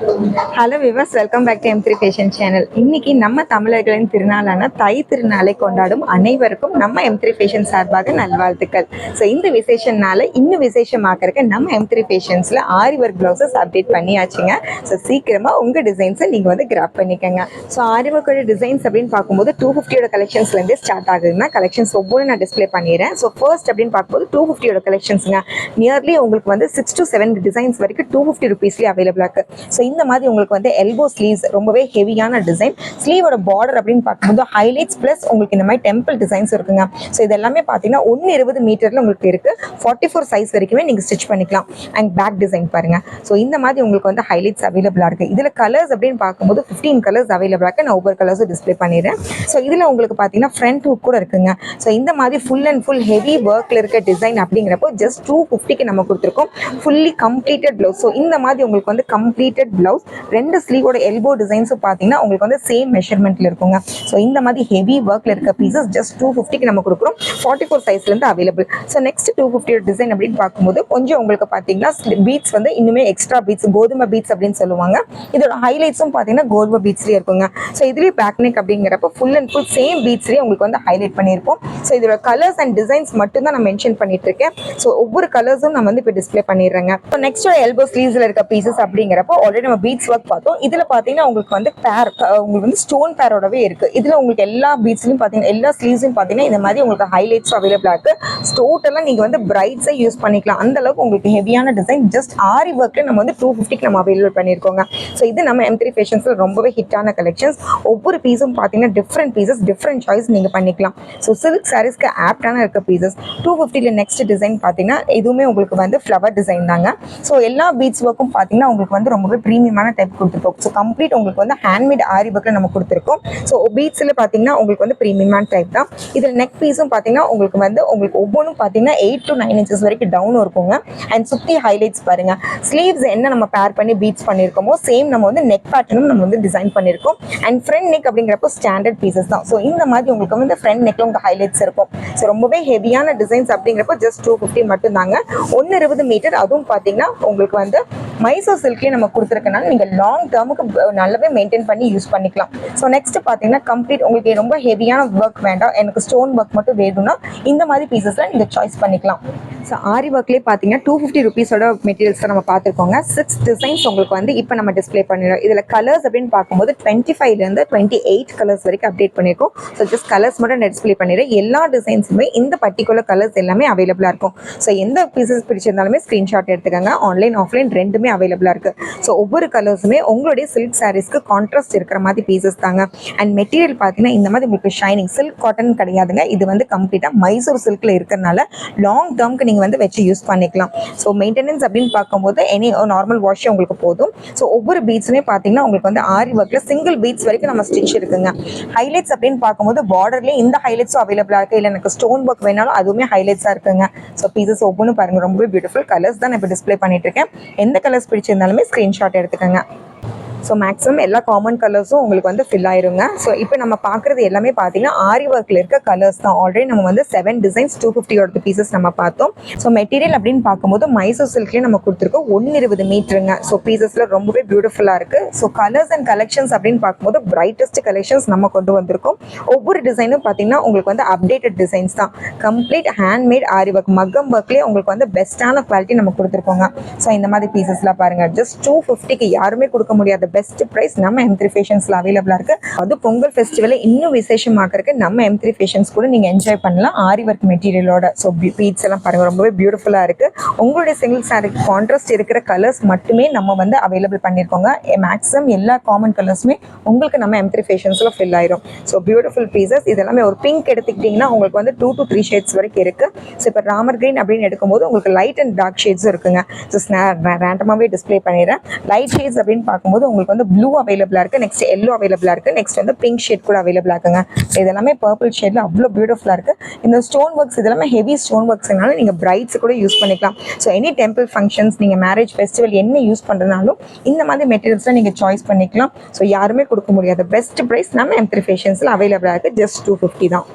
Hello viewers, welcome back to M3 fashion channel. இன்னைக்கு நம்ம தமிழர்களின் திருநாளான தை திருநாளை கொண்டாடும் அனைவருக்கும் நம்ம M3 ஃபேஷன் சார்பாக நல்வாழ்த்துக்கள். ஸோ இந்த விசேஷனால இன்னும் விசேஷமாக்கிறதுக்கு நம்ம M3 ஃபேஷன்ஸில் ஆரி ஒர்க் ப்ளவுசஸ் அப்டேட் பண்ணியாச்சுங்க. ஸோ சீக்கிரமாக உங்கள் டிசைன்ஸை நீங்கள் வந்து கிராப் பண்ணிக்கோங்க. ஸோ ஆரி ஒர்க்கோட டிசைன்ஸ் அப்படின்னு பார்க்கும்போது 250 கலெக்ஷன்ஸ்லேருந்தே ஸ்டார்ட் ஆகுதுன்னா கலெக்ஷன்ஸ் ஒவ்வொரு நான் டிஸ்பிளே பண்ணிடுறேன். ஸோ ஃபர்ஸ்ட் அப்படின்னு பார்க்கும்போது 250 கலெக்ஷன்ஸுங்க. நியர்லி உங்களுக்கு வந்து 6 to 7 டிசைன்ஸ் வரைக்கும் 250 ருபீஸ்லேயே அவைலபிளாக இருக்குது. ஸோ இந்த மாதிரி உங்களுக்கு வந்து எல்போ ஸ்லீவ்ஸ் ரொம்பவே ஹெவியான டிசைன். ஸ்லீவோட பார்டர் அப்படின்னு பார்க்கும்போது ஹைலைட்ஸ் ப்ளஸ் உங்களுக்கு இந்த மாதிரி டெம்பிள் டிசைன்ஸ் இருக்குங்க. ஸோ இது எல்லாமே பார்த்தீங்கன்னா 120 மீட்டரில் உங்களுக்கு இருக்குது. 44 சைஸ் வரைக்குமே நீங்கள் ஸ்டிச் பண்ணிக்கலாம். அண்ட் பேக் டிசைன் பாருங்கள். ஸோ இந்த மாதிரி உங்களுக்கு வந்து ஹைலைட்ஸ் அவைலபிளாக இருக்குது. இதில் கலர்ஸ் அப்படின்னு பார்க்கும்போது 15 கலர்ஸ் அவைலபிளாக இருக்குது. நான் ஒவ்வொரு கலர்ஸும் டிஸ்பிளே பண்ணிடுறேன். ஸோ இதில் உங்களுக்கு பார்த்தீங்கன்னா ஃப்ரண்ட் ஹூக் கூட இருக்குங்க. ஸோ இந்த மாதிரி ஃபுல் அண்ட் ஃபுல் ஹெவி ஒர்க்கில் இருக்க டிசைன் அப்படிங்கிறப்போ ஜஸ்ட் 250க்கு நம்ம கொடுத்துருக்கோம். Fully completed blouse. ஸோ இந்த மாதிரி உங்களுக்கு வந்து கம்ப்ளீட்டட் ப்ளவுஸ். ரெண்டு ஸ்லீவோட எல்போ டிசைன்ஸும் பார்த்தீங்கன்னா உங்களுக்கு வந்து சேம் மெஷர்மெண்ட்டில் இருக்குங்க. ஸோ இந்த மாதிரி ஹெவி ஒர்க்கில் இருக்க பீசஸ் ஜஸ்ட் 250க்கு நம்ம கொடுக்குறோம். 44 சைஸ்லேருந்து அவைலபிள். ஸோ நெக்ஸ்ட் 250 டிசைன் அப்படின்னு பார்க்கும்போது கொஞ்சம் உங்களுக்கு பார்த்தீங்கன்னா பீட்ஸ் வந்து இன்னுமே எக்ஸ்ட்ரா பீட்ஸ், கோதுமை பீட்ஸ் அப்படின்னு சொல்லுவாங்க. இதோட ஹைலைட்ஸும் பார்த்தீங்கன்னா கோதுமை பீட்ஸ்லேயே இருக்குங்க. ஸோ இதுலேயே பேக் நெக் அப்படிங்கிறப்ப ஃபுல் அண்ட் ஃபுல் சேம் பீட்ஸ்லேயே உங்களுக்கு வந்து ஹைலைட் பண்ணியிருப்போம். ஸோ இதோட கலர்ஸ் அண்ட் டிசைன்ஸ் மட்டும் தான் நான் மென்ஷன் பண்ணிட்டு இருக்கேன். ஸோ ஒவ்வொரு கலர்ஸும் நான் வந்து இப்போ டிஸ்பிளே பண்ணிடுறேங்க. ஸோ நெக்ஸ்ட் எல்போ ஸ்லீவ்ஸில் இருக்க பீசஸ் அப்படிங்கிறப்போ ஆல்ரெடி நம்ம பீட்ஸ் ஒர்க் பார்த்தோம். இதில் பார்த்தீங்கன்னா உங்களுக்கு வந்து உங்களுக்கு வந்து ஸ்டோன் பேரோடவே இருக்குது. இதில் உங்களுக்கு எல்லா பீட்ஸ்லையும் பார்த்தீங்கன்னா எல்லா ஸ்லீவ்ஸும் பார்த்தீங்கன்னா இந்த மாதிரி உங்களுக்கு ஹைலைட்ஸ் அவைலபிளாக இருக்குது. டோட்டலாக நீங்கள் வந்து பிரைட்ஸை யூஸ் பண்ணிக்கலாம். அந்த அளவுக்கு உங்களுக்கு ஹெவியான டிசைன் ஜஸ்ட் ஆரி ஒர்க்கில் நம்ம வந்து 250க்கு நம்ம அவைலபிள் பண்ணியிருக்கோங்க. ஸோ இது நம்ம M3 ஃபேஷன்ஸில் ரொம்பவே ஹிட்டான கலெக்ஷன்ஸ். ஒவ்வொரு பீஸும் பார்த்தீங்கன்னா டிஃப்ரெண்ட் பீசஸ், டிஃப்ரெண்ட் சாய்ஸ் நீங்கள் பண்ணிக்கலாம். ஸோ சில்க் சாரீஸ்க்கு ஆப்டான இருக்க பீசஸ் 250ல நெக்ஸ்ட் டிசைன் பார்த்தீங்கன்னா இதுவுமே உங்களுக்கு வந்து ஃப்ளவர் டிசைன் தாங்க. ஸோ எல்லா பீட்ஸ் ஒர்க்கும் பார்த்தீங்கன்னா உங்களுக்கு வந்து ரொம்பவே ப்ரீமியமான டைப் கொடுத்துருக்கோம். ஸோ கம்ப்ளீட் உங்களுக்கு வந்து ஹேண்ட்மேட் ஆரி ஒர்க்கில் நம்ம கொடுத்துருக்கோம். ஸோ பீட்ஸில் பார்த்தீங்கன்னா உங்களுக்கு வந்து ப்ரீமியமான டைப் தான். இதில் நெக் பீஸும் பார்த்தீங்கன்னா உங்களுக்கு வந்து உங்களுக்கு ஒவ்வொன்றும் பார்த்தீங்கன்னா 8 to 9 inches வரைக்கும் டவுன் இருக்குங்க. அண்ட் சுற்றி ஹைலைட்ஸ் பாருங்க. ஸ்லீவ்ஸ் என்ன நம்ம பேர் பண்ணி பீட்ஸ் பண்ணியிருக்கோமோ சேம் நம்ம வந்து நெக் பேட்டர்னும் நம்ம வந்து டிசைன் பண்ணியிருக்கோம். அண்ட் ஃப்ரண்ட் நெக் அப்படிங்கிறப்போ ஸ்டாண்டர்ட் பீசஸ் தான். ஸோ இந்த மாதிரி உங்களுக்கு வந்து ஃப்ரண்ட் நெக்கில் உங்களுக்கு ஹைலைட்ஸ் இருக்கும். ஸோ ரொம்பவே ஹெவியான டிசைன்ஸ் அப்படிங்கிறப்போ ஜஸ்ட் 250 மட்டும்தாங்க. 120 மீட்டர். அதுவும் பார்த்தீங்கன்னா உங்களுக்கு வந்து மைசூர் சில்க்லேயே நம்ம கொடுத்துருக்கனால நீங்கள் லாங் டேர்முக்கு நல்லாவே மெயின்டைன் பண்ணி யூஸ் பண்ணிக்கலாம். ஸோ நெக்ஸ்ட் பார்த்தீங்கன்னா கம்ப்ளீட் உங்களுக்கு ரொம்ப ஹெவியான ஒர்க் வேண்டாம், எனக்கு ஸ்டோன் ஒர்க் மட்டும் வேணும்னா இந்த மாதிரி பீசஸ்லாம் நீங்கள் சாய்ஸ் பண்ணிக்கலாம். ஸோ ஆரி ஒர்க்லேயே பார்த்தீங்கன்னா 250 ருபீஸோட மெட்டீரியல்ஸ் நம்ம பார்த்துருக்கோங்க. 6 டிசைன்ஸ் உங்களுக்கு வந்து இப்போ நம்ம டிஸ்பிளே பண்ணிடுறோம். இதில் கலர்ஸ் அப்படின்னு பார்க்கும்போது 25லேருந்து 28 கலர்ஸ் வரைக்கும் அப்டேட் பண்ணியிருக்கோம். ஸோ ஜஸ்ட் கலர்ஸ் மட்டும் டிஸ்பிளே பண்ணிடுறேன். எல்லா டிசைன்ஸுமே இந்த பர்டிகுலர் கலர்ஸ் எல்லாமே அவைலபிளாக இருக்கும். ஸோ எந்த பீசஸ் பிடிச்சிருந்தாலுமே ஸ்க்ரீன்ஷாட் எடுத்துக்கோங்க. ஆன்லைன் ஆஃப்லைன் ரெண்டுமே அவைலபிளாக இருக்குது. ஸோ ஒவ்வொரு கலர்ஸுமே உங்களுடைய சில்க் சாரீஸ்க்கு கான்ட்ராஸ்ட் இருக்கிற மாதிரி பீசஸ் தாங்க. அண்ட் மெட்டீரியல் பார்த்தீங்கன்னா இந்த மாதிரி உங்களுக்கு ஷைனிங் சில்க் காட்டன் கிடையாதுங்க. இது வந்து கம்ப்ளீட்டாக மைசூர் சில்கில் இருக்கிறதுனால லாங் டேர்ம்க்கு நீங்கள் வந்து வச்சு யூஸ் பண்ணிக்கலாம். ஸோ மெயின்டெனன்ஸ் அப்படின்னு பார்க்கும்போது எனி நார்மல் வாஷ் உங்களுக்கு போதும். ஸோ ஒவ்வொரு பீட்ஸுமே பார்த்தீங்கன்னா உங்களுக்கு வந்து ஆரி ஒர்க்கில் சிங்கிள் பீட்ஸ் வரைக்கும் நம்ம ஸ்டிச் இருக்குங்க. ஹைலைட்ஸ் அப்படின்னு பார்க்கும்போது பார்டர்லேயே இந்த ஹைலைட்ஸும் அவைலபிளாக இருக்குது. இல்லை எனக்கு ஸ்டோன் ஒர்க் வேணாலும் அதுவுமே ஹைலைட்ஸாக இருக்குங்க. ஸோ பீசஸ் ஒவ்வொன்றும் பாருங்கள், ரொம்பவே பியூட்டிஃபுல் கலர்ஸ் தான் நான் இப்போ டிஸ்பிளே பண்ணிட்டு இருக்கேன். எந்த கலர்ஸ் பிடிச்சிருந்தாலுமே ஸ்க்ரீன்ஷாட் எடுத்துக்கோங்க. ஸோ மேக்ஸிமம் எல்லா காமன் கலர்ஸும் உங்களுக்கு வந்து ஃபில் ஆயிருங்க. ஸோ இப்போ நம்ம பார்க்குறது எல்லாமே பார்த்தீங்கன்னா ஆரி ஒர்க்கில் இருக்க கலர்ஸ் தான். ஆல்ரெடி நம்ம வந்து 7 டிசைன்ஸ் 250 பீசஸ் நம்ம பார்த்தோம். ஸோ மெட்டீரியல் அப்படின்னு பார்க்கும்போது மைசூர் சில்க்லேயே நம்ம கொடுத்துருக்கோம். 120 மீட்டருங்க. ஸோ பீசஸில் ரொம்பவே பியூட்டிஃபுல்லாக இருக்குது. ஸோ கலர்ஸ் அண்ட் கலெக்ஷன்ஸ் அப்படின்னு பார்க்கும்போது பிரைட்டஸ்ட் கலெக்ஷன்ஸ் நம்ம கொண்டு வந்திருக்கோம். ஒவ்வொரு டிசைனும் பார்த்தீங்கன்னா உங்களுக்கு வந்து அப்டேட்டட் டிசைன்ஸ் தான். கம்ப்ளீட் ஹேண்ட்மேட் ஆரி ஒர்க் மக்கம் ஒர்க்லேயே உங்களுக்கு வந்து பெஸ்ட்டான குவாலிட்டி நம்ம கொடுத்துருக்கோங்க. ஸோ இந்த மாதிரி பீசஸ்லாம் பாருங்கள், ஜஸ்ட் 250க்கு யாருமே கொடுக்க முடியாத பெஸ்ட் பிரைஸ் நம்ம M3 ஃபேஷன்ஸ்ல அவைலபிளா இருக்கு. அது பொங்கல் ஃபெஸ்டிவலை இன்னும் விசேஷமாக்கிறதுக்கு நம்ம M3 ஃபேஷன்ஸ் கூட நீங்க என்ஜாய் பண்ணலாம் ஆரி ஒர்க் மெட்டீரியலோட. ஸோ பீட்ஸ் எல்லாம் பாருங்க, ரொம்பவே பியூட்டிஃபுல்லா இருக்கு. உங்களுடைய சிங்கிள் சாரிக்கு கான்ட்ராஸ்ட் இருக்கிற கலர்ஸ் மட்டுமே நம்ம வந்து அவைலபிள் பண்ணியிருக்கோங்க. மேக்ஸிமம் எல்லா காமன் கலர்ஸுமே உங்களுக்கு நம்ம M3 ஃபேஷன்ஸ்ல ஃபில் ஆயிரும். So beautiful pieces. இதெல்லாமே ஒரு பிங்க் எடுத்துக்கிட்டிங்கன்னா உங்களுக்கு வந்து 2 to 3 ஷேட்ஸ் வரைக்கும் இருக்கு. ஸோ இப்போ ராமர் கிரீன் அப்படின்னு எடுக்கும்போது உங்களுக்கு லைட் அண்ட் டார்க் ஷேட்ஸும் இருக்குங்க. ஜஸ்ட் நான் ரேண்டமாகவே டிஸ்பிளே பண்ணிடுறேன். லைட் ஷேட்ஸ் அப்படின்னு பார்க்கும்போது உங்களுக்கு வந்து ப்ளூ அவைலபிளாக இருக்குது. நெக்ஸ்ட் எல்லோ அவைலபிளாக இருக்குது. நெக்ஸ்ட் வந்து பிங்க் ஷேட் கூட அவைலபிளாக இருக்குங்க. இதெல்லாமே பர்பிள் ஷேடில் அவ்வளோ பியூட்டிஃபுல்லாக இருக்குது. இந்த ஸ்டோன் ஒர்க்ஸ் இதெல்லாமே ஹெவி ஸ்டோன் ஒர்க்ஸ்னால நீங்கள் பிரைட்ஸ் கூட யூஸ் பண்ணிக்கலாம். ஸோ எனி டெம்பிள் ஃபங்க்ஷன்ஸ், நீங்கள் மேரேஜ் ஃபெஸ்டிவல் என்ன யூஸ் பண்ணுறதுனாலும் இந்த மாதிரி மெட்டீரியல்ஸ்லாம் நீங்கள் சாய்ஸ் பண்ணிக்கலாம். ஸோ யாருமே கொடுக்க முடியாத பெஸ்ட் ப்ரைஸ் நம்ம M3 ஃபேஷன்ஸில் அவைலபிளாக இருக்குது. ஜஸ்ட் 250 தான்.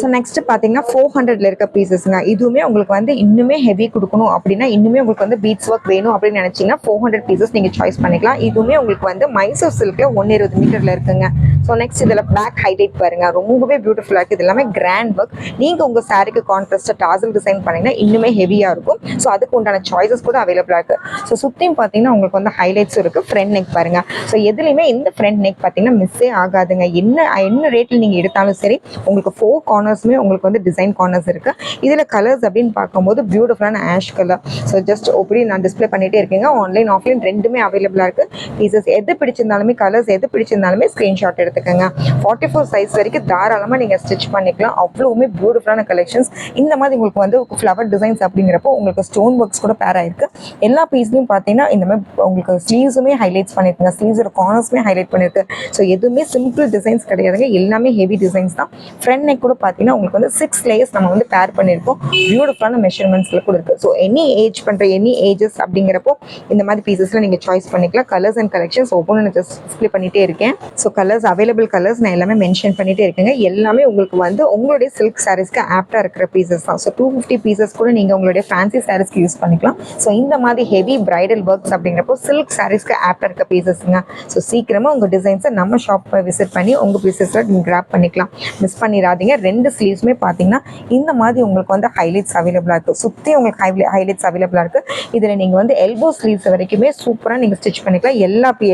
ஸோ நெக்ஸ்ட் பார்த்தீங்கன்னா 400ல இருக்க பீசஸ்ங்க. இதுவுமே உங்களுக்கு வந்து இன்னுமே ஹெவி கொடுக்கணும் அப்படின்னா, இன்னுமே உங்களுக்கு வந்து பீட்ஸ் ஒர்க் வேணும் அப்படின்னு நினைச்சீங்கன்னா 400 பீசஸ் நீங்க சாய்ஸ் பண்ணிக்கலாம். இதுவுமே உங்களுக்கு வந்து மைசூர் சில்க்ல 120 மீட்டர்ல இருக்குங்க. ஸோ நெக்ஸ்ட் இதில் பிளாக் ஹைலைட் பாருங்க, ரொம்பவே பியூட்டிஃபுல்லாக இருக்குது. இது எல்லாமே கிராண்ட் ஒர்க். நீங்க உங்க சாரிக்கு கான்ட்ராஸ்டா டாசல் டிசைன் பண்ணீங்கன்னா இன்னுமே ஹெவியா இருக்கும். ஸோ அதுக்கு உண்டான சாய்ஸஸ் கூட அவைலபிளா இருக்கு. ஸோ சுத்தியும் பார்த்தீங்கன்னா உங்களுக்கு வந்து ஹைலைட்ஸ் இருக்கு. ஃப்ரண்ட் நெக் பாருங்க. ஸோ எதுலையுமே இந்த ஃப்ரண்ட் நெக் பார்த்தீங்கன்னா மிஸ்ஸே ஆகாதுங்க. என்ன ரேட்டில் நீங்க எடுத்தாலும் சரி, உங்களுக்கு 4 கார்னர்ஸுமே உங்களுக்கு வந்து டிசைன் கார்னர்ஸ் இருக்கு. இதுல கலர்ஸ் அப்படின்னு பார்க்கும்போது பியூட்டிஃபுல்லான ஆஷ் கலர். ஸோ ஜஸ்ட் எப்படி நான் டிஸ்பிளே பண்ணிட்டே இருக்கேங்க. ஆன்லைன் ஆஃப்லைன் ரெண்டுமே அவைலபிளா இருக்கு. பீசஸ் எது பிடிச்சிருந்தாலுமே, கலர்ஸ் எது பிடிச்சிருந்தாலுமே ஸ்கிரீன்ஷாட் எடுத்துக்கோங்க. 44 சைஸ் வரைக்கும் தாராளமா நீங்க ஸ்டிச் பண்ணிக்கலாம். அவ்வளவுமே பியூட்டிஃபுல்லான கலெக்ஷன்ஸ். இந்த மாதிரி உங்களுக்கு வந்து ஃப்ளவர் டிசைன்ஸ் அப்படிங்கிறப்போ உங்களுக்கு ஸ்டோன் ஒர்க்ஸ் கூட பேர் ஆயிருக்கு. எல்லா பீஸ்லையும் பார்த்தீங்கன்னா இந்த மாதிரி உங்களுக்கு ஸ்லீவ்ஸுமே ஹைலைட்ஸ் பண்ணிருக்குங்க. ஸ்லீவ்ஸோட கார்னர்ஸுமே ஹைலைட் பண்ணிருக்கு. ஸோ எதுவுமே சிம்பிள் டிசைன்ஸ் கிடையாதுங்க. எல்லாமே ஹெவி டிசைன்ஸ் தான். ஃப்ரண்ட் நெக் கூட பார்த்தீங்கன்னா உங்களுக்கு வந்து 6 லேயர்ஸ் நம்ம வந்து பேர் பண்ணியிருக்கோம். பியூட்டிஃபுல்லான மெஷர்மெண்ட்ஸ்ல கூட இருக்கு. ஸோ எனி ஏஜ் பண்ற எனி ஏஜஸ் அப்படிங்கிறப்போ இந்த மாதிரி பீசஸ்ல நீங்க சாய்ஸ் பண்ணிக்கலாம். கலர்ஸ் அண்ட் கலெக்ஷன்ஸ் ஒவ்வொன்று ஜஸ்ட் டிஸ்பிளே பண்ணிட்டே இருக்கேன். ஸோ கலர்ஸ் அவைலபிள் கலர்ஸ் நான் எல்லாமே மென்ஷன் பண்ணிட்டே இருக்கேங்க. எல்லாமே உங்களுக்கு வந்து உங்களுடைய சில்க் சாரீஸ்க்கு ஆப்டா இருக்கிற பீசஸ் தான். ஸோ 250 பீசஸ் கூட நீங்க உங்களுடைய ஃபேன்சி சாரீஸ்க்கு யூஸ் பண்ணிக்கலாம். ஸோ இந்த மாதிரி ஹெவி பிரைடல் ஒர்க்ஸ் அப்படிங்கிறப்போ சில்க் சாரீஸ்க்கு ஆப்டா இருக்க பீசஸ்ங்க. ஸோ சீக்கிரமா உங்க டிசைன்ஸை நம்ம ஷாப்பை விசிட் பண்ணி உங்க பீசஸ்ல நீங்க கிராப் பண்ணிக்கலாம். மிஸ் பண்ணிடாதீங்க. ரெண்டு ஸ்லீவ்ஸுமே பார்த்தீங்கன்னா இந்த மாதிரி உங்களுக்கு வந்து ஹைலைட்ஸ் அவைலபிளா இருக்கு. சுற்றி உங்களுக்கு ஹைலைட்ஸ் அவைலபிளா இருக்கு. இதில் நீங்கள் வந்து எல்போ ஸ்லீவ்ஸ் வரைக்குமே சூப்பராக நீங்கள் ஸ்டிச் பண்ணிக்கலாம்.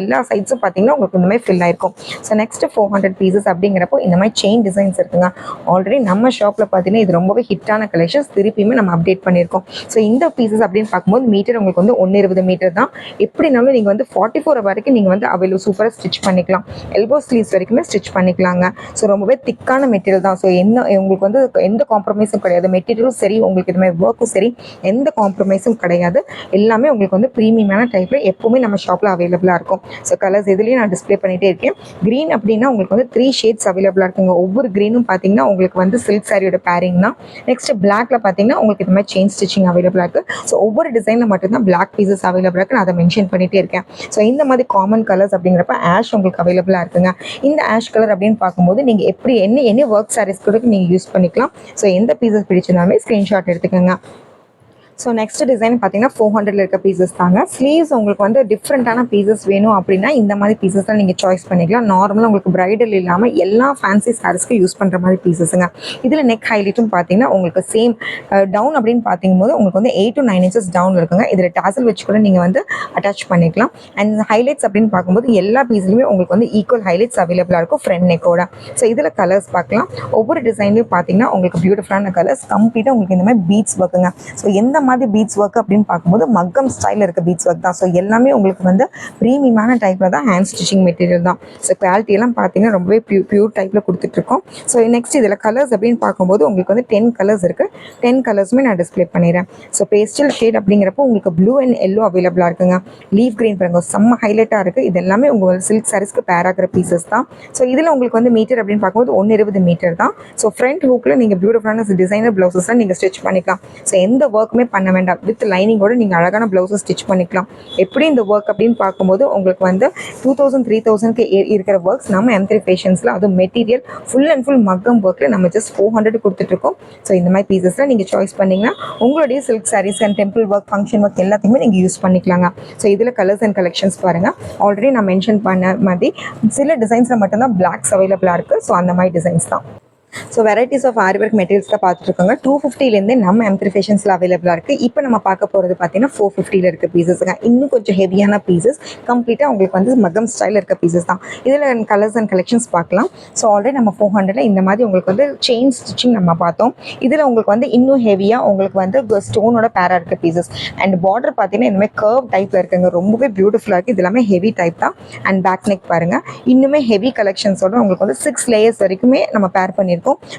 எல்லா சைட்ஸும் பார்த்தீங்கன்னா உங்களுக்கு இந்த மாதிரி ஃபில் ஆயிருக்கும். ஸோ நெக்ஸ்ட் 400 பீசஸ் அப்படிங்கிறப்போ இந்த மாதிரி செயின் டிசைன்ஸ் இருக்குங்க. ஆல்ரெடி நம்ம ஷாப்பில் பார்த்தீங்கன்னா இது ரொம்பவே ஹிட்டான கலெக்ஷன்ஸ். திருப்பியுமே நம்ம அப்டேட் பண்ணியிருக்கோம். ஸோ இந்த பீசஸ் அப்படின்னு பார்க்கும்போது மீட்டர் உங்களுக்கு வந்து 120 மீட்டர் தான். எப்படினாலும் நீங்கள் வந்து 44 வரைக்கும் நீங்கள் வந்து அவைலபிள் சூப்பராக ஸ்டிச் பண்ணிக்கலாம். எல்போ ஸ்லீவ்ஸ் வரைக்குமே ஸ்டிச் பண்ணிக்கலாங்க. ஸோ ரொம்பவே திக்கான மெட்டீரியல் தான். ஸோ உங்களுக்கு வந்து எந்த காம்ப்ரமைஸும் கிடையாது. மெட்டீரியலும் சரி, உங்களுக்கு இது மாதிரி ஒர்க்கும் சரி, எந்த காம்ப்ரமைஸும் கிடையாது. எல்லாமே உங்களுக்கு வந்து ப்ரீமியமான டைப்பில் எப்போவுமே நம்ம ஷாப்பில் அவைலபிளாக இருக்கும். ஸோ கலர்ஸ் இதுலேயும் நான் டிஸ்பிளே பண்ணிகிட்டே இருக்கேன். க்ரீன் அப்படின்னா உங்களுக்கு வந்து 3 ஷேட்ஸ் அவைலபிளாக இருக்குங்க. ஒவ்வொரு க்ரீனும் பார்த்தீங்கன்னா உங்களுக்கு வந்து சில்க் சாரியோட பேரிங் தான். நெக்ஸ்ட் பிளாக்ல பார்த்தீங்கன்னா உங்களுக்கு இது மாதிரி செயின் ஸ்டிச்சிங் அவைலபிளாக இருக்குது. ஸோ ஒவ்வொரு டிசைனில் மட்டும்தான் பிளாக் பீசஸ் அவைலபிளாக இருக்குது. நான் அதை மென்ஷன் பண்ணிகிட்டே இருக்கேன். ஸோ இந்த மாதிரி காமன் கலர்ஸ் அப்படிங்கிறப்ப ஆஷ் உங்களுக்கு அவைலபிளாக இருக்குங்க. இந்த ஆஷ் கலர் அப்படின்னு பார்க்கும்போது நீங்கள் எப்படி என்ன ஒர்க் சாரீஸ் கூட நீங்கள் யூஸ் பண்ணிக்கலாம். ஸோ எந்த பீசஸ் பிடிச்சிருந்தாலுமே ஸ்க்ரீன்ஷாட் எடுத்துக்கோங்க. ஸோ நெக்ஸ்ட் டிசைன் பார்த்தீங்கன்னா 400ல இருக்க பீசஸ் தாங்க. ஸ்லீவ்ஸ் உங்களுக்கு வந்து டிஃப்ரெண்ட்டான பீசஸ் வேணும் அப்படின்னா இந்த மாதிரி பீசஸ் தான் நீங்கள் சாய்ஸ் பண்ணிக்கலாம். நார்மலாக உங்களுக்கு பிரைடல் இல்லாமல் எல்லா ஃபேன்சி சாரீஸ்க்கு யூஸ் பண்ணுற மாதிரி பீசஸுங்க. இதில் நெக் ஹைலைட்டும் பார்த்தீங்கன்னா உங்களுக்கு சேம் டவுன் அப்படின்னு பார்க்கும்போது உங்களுக்கு வந்து 8 to 9 inches டவுன் இருக்குங்க. இதில் டாசல் வச்சு கூட நீங்கள் வந்து அட்டாச் பண்ணிக்கலாம். அண்ட் ஹைலைட்ஸ் அப்படின்னு பார்க்கும்போது எல்லா பீஸ்லையுமே உங்களுக்கு வந்து ஈக்குவல் ஹைலைட்ஸ் அவைலபிளாக இருக்கும் ஃப்ரண்ட் நெக்கோட. ஸோ இதில் கலர்ஸ் பார்க்கலாம். ஒவ்வொரு டிசைன்லையும் பார்த்தீங்கன்னா உங்களுக்கு பியூட்டிஃபுல்லான கலர்ஸ். கம்ப்ளீட்டாக உங்களுக்கு இந்த மாதிரி பீட்ஸ் ஒர்க்குங்க. ஸோ எந்த மாதிரி பீட்ஸ் ஒர்க் அப்படின்னு பார்க்கும்போது மக்கம் ஸ்டைலில் இருக்க பீட்ஸ் ஒர்க் தான். ஸோ எல்லாமே உங்களுக்கு வந்து ப்ரீமியமான டைப்பில் தான் ஹேண்ட் ஸ்டிச்சிங் மெட்டீரியல் தான். ஸோ குவாலிட்டி எல்லாம் பார்த்தீங்கன்னா ரொம்பவே பியூர் டைப்பில் கொடுத்துட்ருக்கோம். ஸோ நெக்ஸ்ட் இதில் கலர்ஸ் அப்படின்னு பார்க்கும்போது உங்களுக்கு வந்து 10 கலர்ஸ் இருக்குது. 10 கலர்ஸுமே நான் டிஸ்பிளே பண்ணிடுறேன். ஸோ பேஸ்டல் ஷேட் அப்படிங்கிறப்போ உங்களுக்கு ப்ளூ அண்ட் எல்லோ அவைலபிளாக இருக்குங்க. லீஃப் கிரீன் பாருங்க, செம்ம ஹைலைட்டாக இருக்குது. இது எல்லாமே உங்கள் சில்க் சாரீஸ்க்கு பேர் ஆகிற பீசஸ் தான். ஸோ இதில் உங்களுக்கு வந்து மீட்டர் அப்படின்னு பார்க்கும்போது 120 மீட்டர் தான். ஸோ ஃப்ரண்ட் ஹூக்கில் நீங்கள் பியூட்டிஃபுல்லான டிசைனர் ப்ளவுசஸ்லாம் நீங்கள் ஸ்டிச் பண்ணிக்கலாம். ஸோ எந்த ஒர்க்குமே பண்ண வேண்டாம். வித் லைனிங்கோட நீங்கள் அழகான ப்ளவுஸஸ் ஸ்டிச் பண்ணிக்கலாம். எப்படி இந்த ஒர்க் அப்படின்னு பார்க்கும்போது உங்களுக்கு வந்து 2000 3000க்கு இருக்கிற ஒர்க்ஸ் நம்ம M3 ஃபேஷன்ஸில் அதுவும் மெட்டீரியல் ஃபுல் அண்ட் ஃபுல் மக்கம் ஒர்க்கில் நம்ம ஜஸ்ட் 400 கொடுத்துட்ருக்கோம். ஸோ இந்த மாதிரி பீசஸ்லாம் நீங்கள் சாய்ஸ் பண்ணிங்கன்னா உங்களுடைய silk saris and temple work, function work எல்லாத்தையுமே நீங்கள் யூஸ் பண்ணிக்கலாங்க. ஸோ இதில் கலர்ஸ் அண்ட் கலெக்ஷன்ஸ் பாருங்கள். ஆல்ரெடி நான் மென்ஷன் பண்ண மாதிரி சில டிசைன்ஸில் மட்டும்தான் பிளாக்ஸ் அவைலபிளாக இருக்குது. ஸோ அந்த மாதிரி டிசைன்ஸ் தான். So varieties of aari work materials தான் பார்த்துருக்கோங்க. 250லேருந்தே நம்ம M3 ஃபேஷன்ஸில் அவைலபிளாக இருக்குது. இப்போ நம்ம பார்க்க போகிறது பார்த்தீங்கன்னா 450ல் இருக்க பீசஸுங்க. இன்னும் கொஞ்சம் ஹெவியான பீசஸ், கம்ப்ளீட்டாக உங்களுக்கு வந்து மகம் ஸ்டைலில் இருக்க பீசஸ் தான். இதில் கலர்ஸ் அண்ட் கலெக்ஷன்ஸ் பார்க்கலாம். ஸோ ஆல்ரெடி நம்ம 400ல் இந்த மாதிரி உங்களுக்கு வந்து செயின் ஸ்டிச்சிங் நம்ம பார்த்தோம். இதில் உங்களுக்கு வந்து இன்னும் ஹெவியாக உங்களுக்கு வந்து ஸ்டோனோட பேரா இருக்க பீசஸ் அண்ட் பார்டர் பார்த்தீங்கன்னா இந்தமாதிரி கர்வ் டைப்பில் இருக்குங்க. ரொம்பவே பியூட்டிஃபுல்லாக இருக்குது. இது எல்லாமே ஹெவி டைப் தான். அண்ட் பேக் நெக் பாருங்கள், இன்னுமே ஹெவி கலெக்ஷன்ஸோட உங்களுக்கு வந்து 6 லேயர்ஸ் வரைக்குமே நம்ம பேர் பண்ணியிருக்கோம்.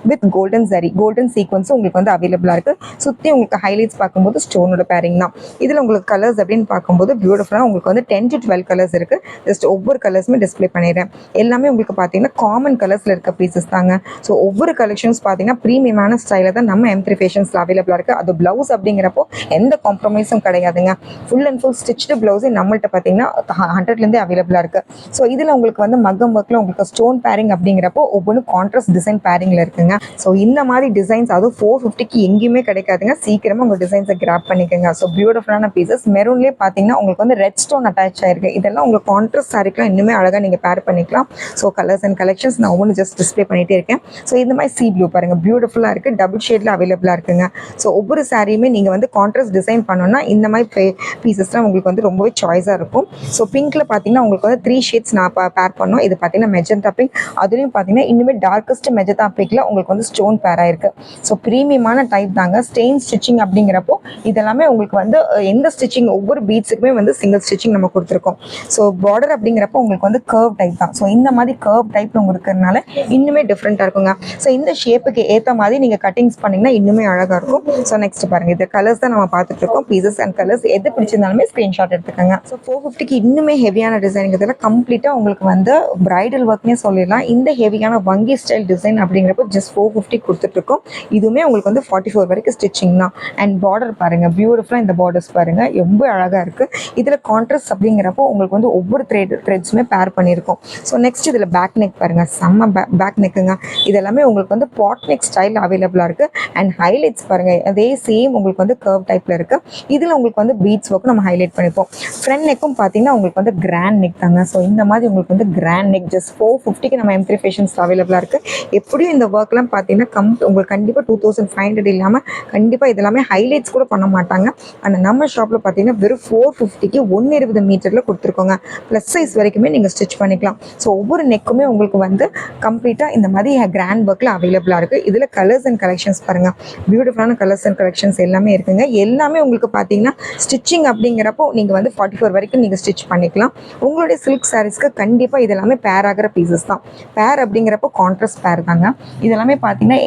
வித் கோல்டன் சரி, கோல்டன் சீக்வன்ஸும் உங்களுக்கு வந்து அவைலபிளாக இருக்குது. சுற்றி உங்களுக்கு ஹைலைட்ஸ் பார்க்கும்போது ஸ்டோனோட பேரிங் தான். இதில் உங்களுக்கு கலர்ஸ் அப்படின்னு பார்க்கும்போது பியூட்டிஃபுல்லாக உங்களுக்கு வந்து 10 to 12 கலர்ஸ் இருக்குது. ஜஸ்ட் ஒவ்வொரு கலர்ஸுமே டிஸ்பிளே பண்ணிடுறேன். எல்லாமே உங்களுக்கு பார்த்தீங்கன்னா காமன் கலர்ஸில் இருக்க பீசஸ் தாங்க. ஸோ ஒவ்வொரு கலெக்ஷன்ஸ் பார்த்தீங்கன்னா ப்ரீமியமான ஸ்டைலில் தான் நம்ம M3 ஃபேஷன்ஸில் அவைலபிளாக இருக்குது. அது ப்ளவுஸ் அப்படிங்கிறப்போ எந்த காம்ப்ரமைஸும் கிடையாதுங்க. ஃபுல் அண்ட் ஃபுல் ஸ்டிச்டு ப்ளவுஸே நம்மள்கிட்ட பார்த்தீங்கன்னா 100லேருந்தே அவைலபிளாக இருக்குது. ஸோ இதில் உங்களுக்கு வந்து மக்கம் ஒர்க்கில் உங்களுக்கு ஸ்டோன் பேரிங் அப்படிங்கிறப்போ ஒவ்வொன்றும் கான்ட்ராஸ்ட் டிசைன் பேரிங் ஸ்டிச்சிங்கில் இருக்குங்க. ஸோ இந்த மாதிரி டிசைன்ஸ் அதுவும் 450க்கு எங்கேயுமே கிடைக்காதுங்க. சீக்கிரமாக உங்கள் டிசைன்ஸை கிராப் பண்ணிக்கோங்க. ஸோ பியூட்டிஃபுல்லான பீசஸ். மெரூன்லேயே பார்த்தீங்கன்னா உங்களுக்கு வந்து ரெட் ஸ்டோன் அட்டாச் ஆயிருக்கு. இதெல்லாம் உங்களுக்கு கான்ட்ராஸ்ட் சாரிக்கெலாம் இன்னுமே அழகாக நீங்கள் பேர் பண்ணிக்கலாம். ஸோ கலர்ஸ் அண்ட் கலெக்ஷன்ஸ் நான் ஒவ்வொன்று ஜஸ்ட் டிஸ்பிளே பண்ணிகிட்டே இருக்கேன். ஸோ இந்த மாதிரி சி ப்ளூ பாருங்கள், பியூட்டிஃபுல்லாக இருக்குது. டபுள் ஷேடில் அவைலபிளாக இருக்குங்க. ஸோ ஒவ்வொரு சாரியுமே நீங்கள் வந்து கான்ட்ராஸ்ட் டிசைன் பண்ணோன்னா இந்த மாதிரி பீசஸ்லாம் உங்களுக்கு வந்து ரொம்பவே சாய்ஸாக இருக்கும். ஸோ பிங்க்கில் பார்த்தீங்கன்னா உங்களுக்கு வந்து 3 ஷேட்ஸ் நான் பேர் பண்ணோம். இது பார்த்தீங்கன்னா மெஜந்தா பிங்க். அதுலேயும் பார்த்தீங்கன்னா இன்னுமே டார்க்கஸ்ட் மெஜந்தா பிங்க்கில் உங்களுக்கு வந்து ஸ்டோன் பேர் ஆயிருக்கு. ஸோ ப்ரீமியமான டைப் தாங்க. ஸ்டெயின் ஸ்டிச்சிங் அப்படிங்கிறப்போ இதெல்லாமே உங்களுக்கு வந்து எந்த ஸ்டிச்சிங் ஒவ்வொரு பீட்ஸுக்குமே வந்து சிங்கிள் ஸ்டிச்சிங் நம்ம கொடுத்துருக்கோம். ஸோ பார்டர் அப்படிங்கிறப்போ உங்களுக்கு வந்து கர்வ் டைப் தான். ஸோ இந்த மாதிரி கர்வ் டைப் உங்களுக்கு இருக்கிறதுனால இன்னுமே டிஃப்ரெண்ட்டாக இருக்குங்க. ஸோ இந்த ஷேப்புக்கு ஏற்ற மாதிரி நீங்கள் கட்டிங்ஸ் பண்ணிங்கன்னா இன்னுமே அழகாக இருக்கும். ஸோ நெக்ஸ்ட் பாருங்கள், இது கலர்ஸ் தான் நம்ம பார்த்துட்டு இருக்கோம். பீசஸ் அண்ட் கலர்ஸ் எது பிடிச்சிருந்தாலுமே ஸ்க்ரீன்ஷாட் எடுத்துக்கோங்க. ஸோ 450க்கு இன்னுமே ஹெவியான டிசைனுங்கிறதுல கம்ப்ளீட்டாக உங்களுக்கு வந்து பிரைடல் ஒர்க்னே சொல்லிடலாம். இந்த ஹெவியான வங்கி ஸ்டைல் டிசைன் அப்படிங்கிறப்போ ஜஸ்ட் 450 கொடுத்துட்ருக்கோம். இதுவுமே உங்களுக்கு வந்து 44 வரைக்கும் ஸ்டிச்சிங் தான். அண்ட் பார்டர் பாருங்கள், பியூட்டிஃபுல்லாக இந்த பார்டர்ஸ் பாருங்கள் ரொம்ப அழகாக இருக்குது. இதில் கான்ட்ராஸ்ட் அப்படிங்கிறப்போ உங்களுக்கு வந்து ஒவ்வொரு த்ரெட்ஸுமே பேர் பண்ணியிருக்கோம். ஸோ நெக்ஸ்ட் இதில் பேக் நெக் பாருங்கள், செம்ம பேக் நெக்குங்க. இதெல்லாமே உங்களுக்கு வந்து பாட் நெக் ஸ்டைல் அவைலபிளாக இருக்குது. அண்ட் ஹைலைட்ஸ் பாருங்கள், அதே சேம் உங்களுக்கு வந்து கர்வ் டைப்பில் இருக்குது. இதில் உங்களுக்கு வந்து பீட்ஸ் ஒர்க் நம்ம ஹைலைட் பண்ணிப்போம். ஃப்ரண்ட் நெக்கும் பார்த்தீங்கன்னா உங்களுக்கு வந்து கிராண்ட் நெக் தாங்க. ஸோ இந்த மாதிரி உங்களுக்கு வந்து கிராண்ட் நெக் ஜஸ்ட் 450க்கு நம்ம M3 ஃபேஷன்ஸ் அவைலபிளாக இருக்குது. எப்படியும் இந்த ஒர்க்லாம் பார்த்தீங்கன்னா உங்களுக்கு கண்டிப்பாக 2500 இல்லாமல் கண்டிப்பாக இதெல்லாமே ஹைலைட்ஸ் கூட பண்ண மாட்டாங்க. ஆனால் நம்ம ஷாப்பில் பார்த்தீங்கன்னா வெறும் 450க்கு 120 மீட்டரில் கொடுத்துருக்கோங்க. ப்ளஸ் சைஸ் வரைக்குமே நீங்கள் ஸ்டிச் பண்ணிக்கலாம். ஸோ ஒவ்வொரு நெக்குமே உங்களுக்கு வந்து கம்ப்ளீட்டாக இந்த மாதிரி கிராண்ட் ஒர்க்கில் அவைலபிளாக இருக்குது. இதில் கலர்ஸ் அண்ட் கலெக்ஷன்ஸ் பாருங்கள், பியூட்டிஃபுல்லான கலர்ஸ் அண்ட் கலெக்ஷன்ஸ் எல்லாமே இருக்குங்க. எல்லாமே உங்களுக்கு பார்த்தீங்கன்னா ஸ்டிச்சிங் அப்படிங்கிறப்போ நீங்கள் வந்து 44 வரைக்கும் நீங்கள் ஸ்டிச் பண்ணிக்கலாம். உங்களுடைய சில்க் சாரீஸ்க்கு கண்டிப்பாக இதெல்லாமே பேர் ஆகிற பீசஸ் தான். பேர் அப்படிங்கிறப்போ கான்ட்ராஸ்ட் பேர் தாங்க. இதெல்லாமே பார்த்தீங்கன்னா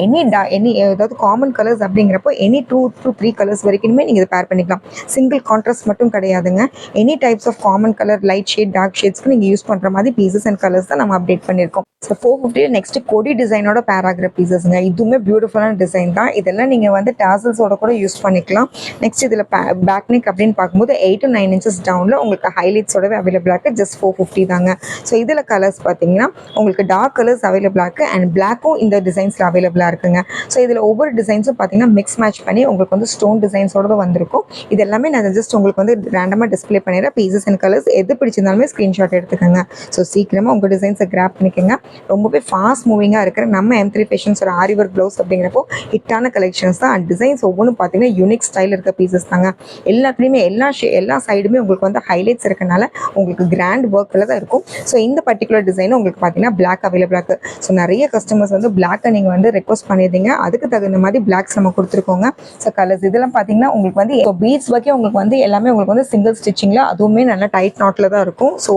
எனி ஏதாவது காமன் கலர்ஸ் அப்படிங்கிறப்போ எனி 2 to 3 கலர்ஸ் வரைக்குமே நீங்கள் இதை பேர் பண்ணிக்கலாம். சிங்கிள் கான்ட்ராஸ்ட் மட்டும் கிடையாதுங்க. Any types of common colour, light shade, dark ஷேட்ஸ்க்கு நீங்கள் யூஸ் பண்ணுற மாதிரி பீசஸ் அண்ட் கலர்ஸ் தான் நம்ம அப்டேட் பண்ணியிருக்கோம். ஸோ 450 நெக்ஸ்ட் கொடி டிசைனோட பேர் ஆகிற பீசஸ்ங்க. இதுவுமே பியூட்டிஃபுல்லான டிசைன் தான். இதெல்லாம் நீங்கள் வந்து டாசல்ஸோட கூட யூஸ் பண்ணிக்கலாம். நெக்ஸ்ட் இதில் பேக் நெக் அப்படின்னு பார்க்கும்போது 8 to 9 inches டவுனில் உங்களுக்கு ஹைலைட்ஸோடவே அவைலபிளாக இருக்குது. ஜஸ்ட் 450 தாங்க. ஸோ இதில் கலர்ஸ் பார்த்தீங்கன்னா உங்களுக்கு டார்க் கலர்ஸ் அவைலபிளாக இருக்குது. அண்ட் பிளாக்கும் இந்த டிசைன்ஸில் அவைலபிளாக இருக்குங்க. ஸோ இதில் ஒவ்வொரு டிசைன்ஸும் பார்த்தீங்கன்னா மிக்ஸ் மேட்ச் பண்ணி உங்களுக்கு வந்து ஸ்டோன் டிசைன்ஸோட வந்திருக்கும். இது எல்லாமே நான் ஜஸ்ட் உங்களுக்கு வந்து ரேண்டமாக டிஸ்பிளே பண்ணிடுறேன். பீசஸ் அண்ட் கலர்ஸ் எது பிடிச்சிருந்தாலுமே ஸ்க்ரீன்ஷாட் எடுத்துக்கோங்க. ஸோ சீக்கிரமாக உங்கள் டிசைன்ஸை கிராப் பண்ணிக்கோங்க. ரொம்பவே ஃபாஸ்ட் மூவிங்காக இருக்கிற நம்ம M3 ஃபேஷன்ஸோட ஆரி ஒர்க் ப்ளவுஸ் அப்படிங்கிறப்போ ஹிட்டான கலெக்ஷன்ஸ் தான். அண்ட் டிசைன்ஸ் ஒவ்வொன்றும் பார்த்தீங்கன்னா யூனிக் ஸ்டைல் இருக்க பீசஸ் தாங்க. எல்லாத்துலேயுமே எல்லா சைடுமே உங்களுக்கு வந்து ஹைலைட்ஸ் இருக்கனால உங்களுக்கு கிராண்ட் ஒர்க்கில் தான் இருக்கும். ஸோ இந்த பர்டிகுலர் டிசைனும் உங்களுக்கு பார்த்தீங்கன்னா பிளாக் அவைலபிளாக இருக்குது. ஸோ நிறைய கஸ்டமர்ஸ் வந்து பிளாக்கை நீங்கள் வந்து ரெக்வஸ்ட் பண்ணியிருந்தீங்க. அதுக்கு தகுந்த மாதிரி பிளாக்ஸ் நம்ம கொடுத்துருக்கோங்க. ஸோ கலர்ஸ் இதெல்லாம் பார்த்தீங்கன்னா உங்களுக்கு வந்து பீட்ஸ் ஒர்க்கே உங்களுக்கு வந்து எல்லாமே உங்களுக்கு வந்து சிங்கிள் ஸ்டிச்சிங்கில் அதுவுமே நல்லா டைட் நாட்டில் தான் இருக்கும். So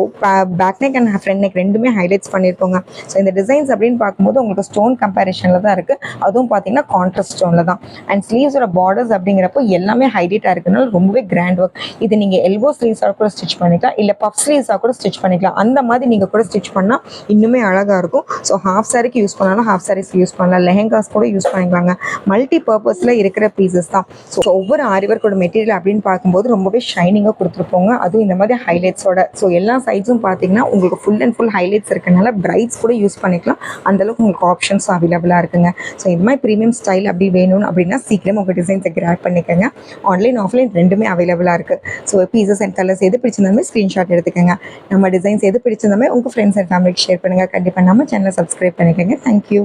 back neck and front neck ரெண்டுமே ஹைலைட்ஸ் பண்ணியிருக்கோங்க. ஸோ இந்த டிசைன்ஸ் அப்படின்னு பார்க்கும்போது உங்களுக்கு ஸ்டோன் கம்பேரிஷனில் தான் இருக்குது. அதுவும் பார்த்தீங்கன்னா கான்ட்ராஸ்ட் ஸ்டோனில் தான். அண்ட் ஸ்லீவ்ஸோட பார்டர்ஸ் அப்படிங்கிறப்போ எல்லாமே ஹைலைட்டாக இருக்கிறதுனால ரொம்பவே கிராண்ட் ஒர்க். இது நீங்கள் எல்போ ஸ்லீவ்ஸாக கூட ஸ்டிச் பண்ணிக்கலாம், இல்லை பஃப் ஸ்லீவ்ஸாக கூட ஸ்டிச் பண்ணிக்கலாம். அந்த மாதிரி நீங்கள் கூட ஸ்டிச் பண்ணால் இன்னுமே அழகாக இருக்கும். ஸோ ஹாஃப் சாரிக்கு யூஸ் பண்ணாலும் ஹாஃப் சாரீஸ் யூஸ் பண்ணலாம், லெஹெங்காஸ் கூட யூஸ் பண்ணிக்கலாங்க. மல்டி பர்பஸில் இருக்கிற பீசஸ் தான். ஸோ ஒவ்வொரு ஆரி ஒர்க்கோட மெட்டீரியல் அப்படின்னு பார்க்கும்போது ரொம்பவே ஷைனிங்காக கொடுத்துருப்போங்க. அதுவும் இந்த மாதிரி ஹைலைட்ஸோட. ஸோ எல்லா சைட்ஸும் பார்த்தீங்கன்னா உங்களுக்கு ஃபுல் அண்ட் ஃபுல் ஹைலைட்ஸ் இருக்கனால பிரைட்ஸ் கூட யூஸ் பண்ணிக்கலாம். அந்தளவுக்கு உங்களுக்கு ஆப்ஷன்ஸும் அவைலபிளாக இருக்குங்க. ஸோ இது மாதிரி ப்ரீமியம் ஸ்டைல் அப்படி வேணும்னு அப்படின்னா சீக்கிரம் உங்கள் டிசைன்ஸை கிராப் பண்ணிக்கோங்க. ஆன்லைன் ஆஃப்லைன் ரெண்டுமே அவைலபிளாக இருக்குது. ஸோ பீசஸ் அண்ட் கலர்ஸ் எது பிடிச்சிருந்தாலுமே ஸ்க்ரீன்ஷாட் எடுத்துக்கோங்க. நம்ம டிசைன்ஸ் எது பிடிச்சிருந்தாலுமே உங்கள் ஃப்ரெண்ட்ஸ் அண்ட் ஃபேமிலிக்கு ஷேர் பண்ணுங்கள். கண்டிப்பாக நம்ம சேனலை சப்ஸ்கிரைப் பண்ணிக்கோங்க. தேங்க்யூ.